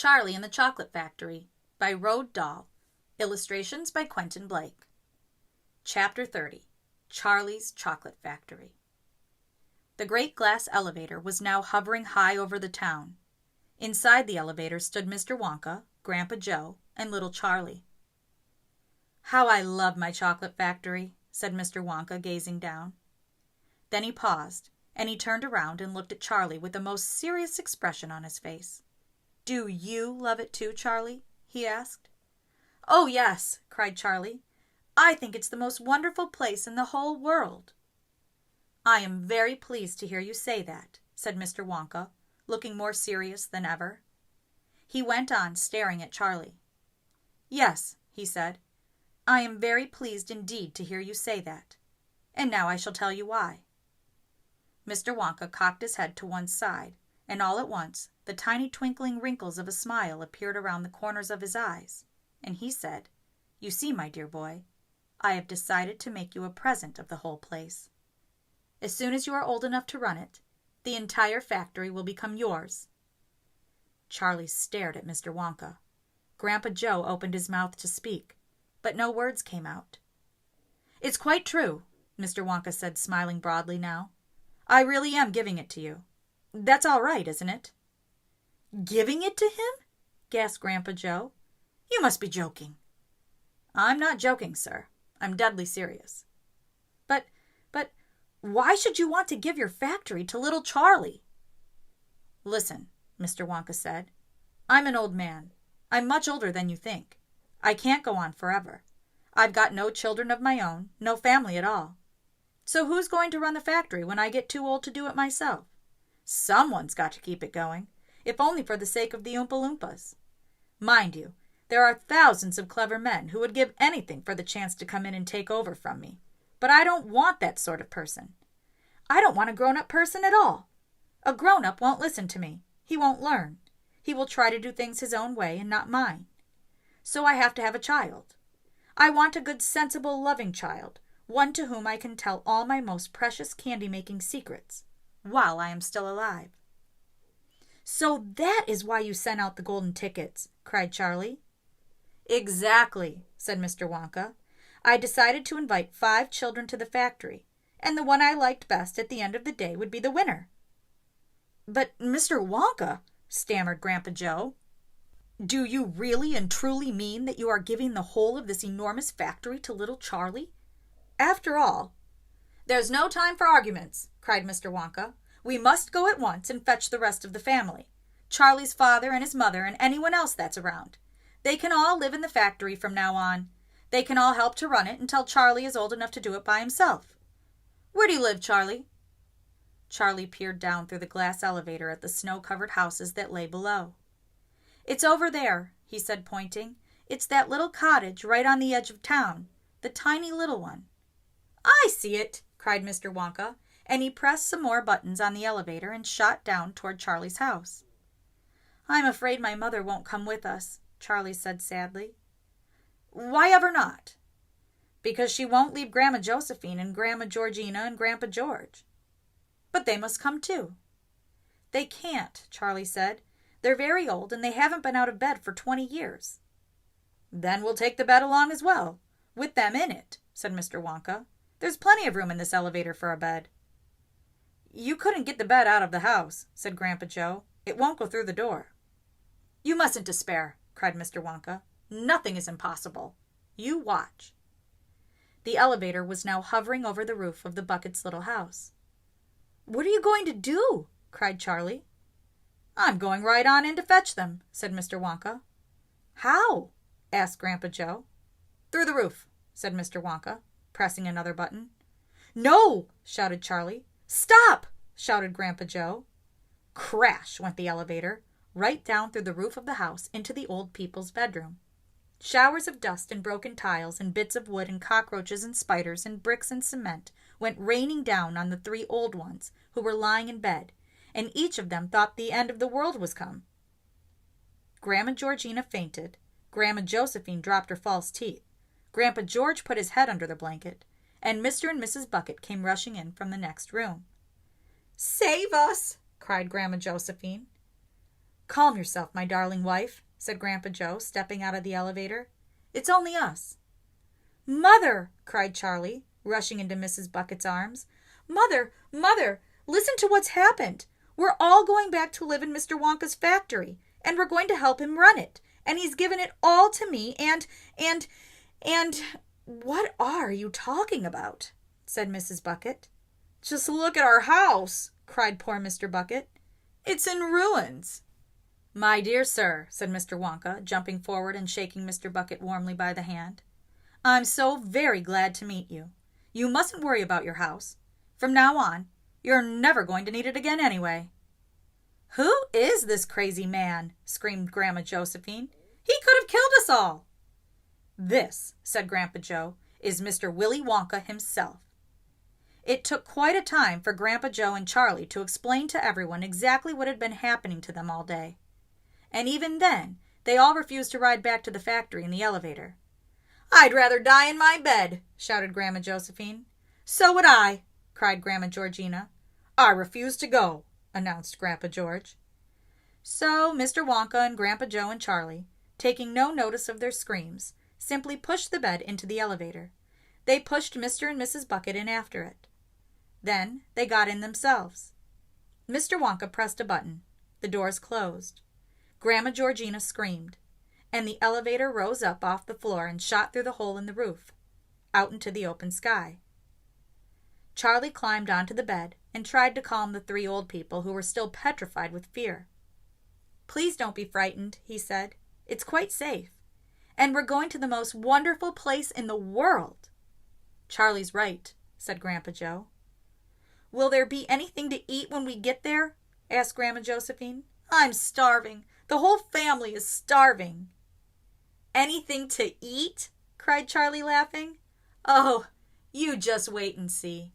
Charlie and the Chocolate Factory by Roald Dahl. Illustrations by Quentin Blake. Chapter 30. Charlie's Chocolate Factory. The great glass elevator was now hovering high over the town. Inside the elevator stood Mr. Wonka, Grandpa Joe, and little Charlie. "How I love my chocolate factory," said Mr. Wonka, gazing down. Then he paused, and he turned around and looked at Charlie with a most serious expression on his face. "Do you love it too, Charlie?" he asked. "Oh, yes," cried Charlie. "I think it's the most wonderful place in the whole world." "I am very pleased to hear you say that," said Mr. Wonka, looking more serious than ever. He went on staring at Charlie. "Yes," he said, "I am very pleased indeed to hear you say that. And now I shall tell you why." Mr. Wonka cocked his head to one side, and all at once the tiny twinkling wrinkles of a smile appeared around the corners of his eyes, and he said, "You see, my dear boy, I have decided to make you a present of the whole place. As soon as you are old enough to run it, the entire factory will become yours." Charlie stared at Mr. Wonka. Grandpa Joe opened his mouth to speak, but no words came out. "It's quite true," Mr. Wonka said, smiling broadly now. "I really am giving it to you. That's all right, isn't it?" "Giving it to him?" gasped Grandpa Joe. "You must be joking." "I'm not joking, sir. I'm deadly serious." But, why should you want to give your factory to little Charlie?" "Listen," Mr. Wonka said. "I'm an old man. I'm much older than you think. I can't go on forever. I've got no children of my own, no family at all. So who's going to run the factory when I get too old to do it myself? Someone's got to keep it going, if only for the sake of the Oompa Loompas. Mind you, there are thousands of clever men who would give anything for the chance to come in and take over from me. But I don't want that sort of person. I don't want a grown-up person at all. A grown-up won't listen to me. He won't learn. He will try to do things his own way and not mine. So I have to have a child. I want a good, sensible, loving child, one to whom I can tell all my most precious candy-making secrets, while I am still alive." "So that is why you sent out the golden tickets," cried Charlie. "Exactly," said Mr. Wonka. "I decided to invite 5 children to the factory, and the one I liked best at the end of the day would be the winner." "But, Mr. Wonka," stammered Grandpa Joe, "do you really and truly mean that you are giving the whole of this enormous factory to little Charlie? After all—" "There's no time for arguments," cried Mr. Wonka. "We must go at once and fetch the rest of the family. Charlie's father and his mother and anyone else that's around. They can all live in the factory from now on. They can all help to run it until Charlie is old enough to do it by himself. Where do you live, Charlie?" Charlie peered down through the glass elevator at the snow-covered houses that lay below. "It's over there," he said, pointing. "It's that little cottage right on the edge of town, the tiny little one." "I see it!" cried Mr. Wonka, and he pressed some more buttons on the elevator and shot down toward Charlie's house. "I'm afraid my mother won't come with us," Charlie said sadly. "Why ever not?" "Because she won't leave Grandma Josephine and Grandma Georgina and Grandpa George." "But they must come too." "They can't," Charlie said. "They're very old, and they haven't been out of bed for 20 years. "Then we'll take the bed along as well, with them in it," said Mr. Wonka. "There's plenty of room in this elevator for a bed." "You couldn't get the bed out of the house," said Grandpa Joe. "It won't go through the door." "You mustn't despair," cried Mr. Wonka. "Nothing is impossible. You watch." The elevator was now hovering over the roof of the Bucket's little house. "What are you going to do?" cried Charlie. "I'm going right on in to fetch them," said Mr. Wonka. "How?" asked Grandpa Joe. "Through the roof," said Mr. Wonka, pressing another button. "No!" shouted Charlie. "Stop!" shouted Grandpa Joe. Crash went the elevator, right down through the roof of the house into the old people's bedroom. Showers of dust and broken tiles and bits of wood and cockroaches and spiders and bricks and cement went raining down on the 3 old ones who were lying in bed, and each of them thought the end of the world was come. Grandma Georgina fainted. Grandma Josephine dropped her false teeth. Grandpa George put his head under the blanket, and Mr. and Mrs. Bucket came rushing in from the next room. "Save us!" cried Grandma Josephine. Calm yourself, my darling wife, said Grandpa Joe, stepping out of the elevator. It's only us. Mother, cried Charlie, rushing into Mrs. Bucket's arms. Mother, Mother, listen to what's happened. We're all going back to live in Mr. Wonka's factory, and we're going to help him run it. And he's given it all to me, and... What are you talking about? Said Mrs. Bucket. Just look at our house, cried poor Mr. Bucket. It's in ruins. My dear sir, said Mr. Wonka, jumping forward and shaking Mr. Bucket warmly by the hand, I'm so very glad to meet you. You mustn't worry about your house. From now on, you're never going to need it again anyway. Who is this crazy man? Screamed Grandma Josephine. He could have killed us all. This, said Grandpa Joe, is Mr. Willy Wonka himself. It took quite a time for Grandpa Joe and Charlie to explain to everyone exactly what had been happening to them all day. And even then, they all refused to ride back to the factory in the elevator. I'd rather die in my bed, shouted Grandma Josephine. So would I, cried Grandma Georgina. I refuse to go, announced Grandpa George. So Mr. Wonka and Grandpa Joe and Charlie, taking no notice of their screams, simply pushed the bed into the elevator. They pushed Mr. and Mrs. Bucket in after it. Then they got in themselves. Mr. Wonka pressed a button. The doors closed. Grandma Georgina screamed, and the elevator rose up off the floor and shot through the hole in the roof, out into the open sky. Charlie climbed onto the bed and tried to calm the three old people who were still petrified with fear. Please don't be frightened, he said. It's quite safe. And we're going to the most wonderful place in the world. Charlie's right, said Grandpa Joe. Will there be anything to eat when we get there? Asked Grandma Josephine. I'm starving. The whole family is starving. Anything to eat? Cried Charlie, laughing. Oh, you just wait and see.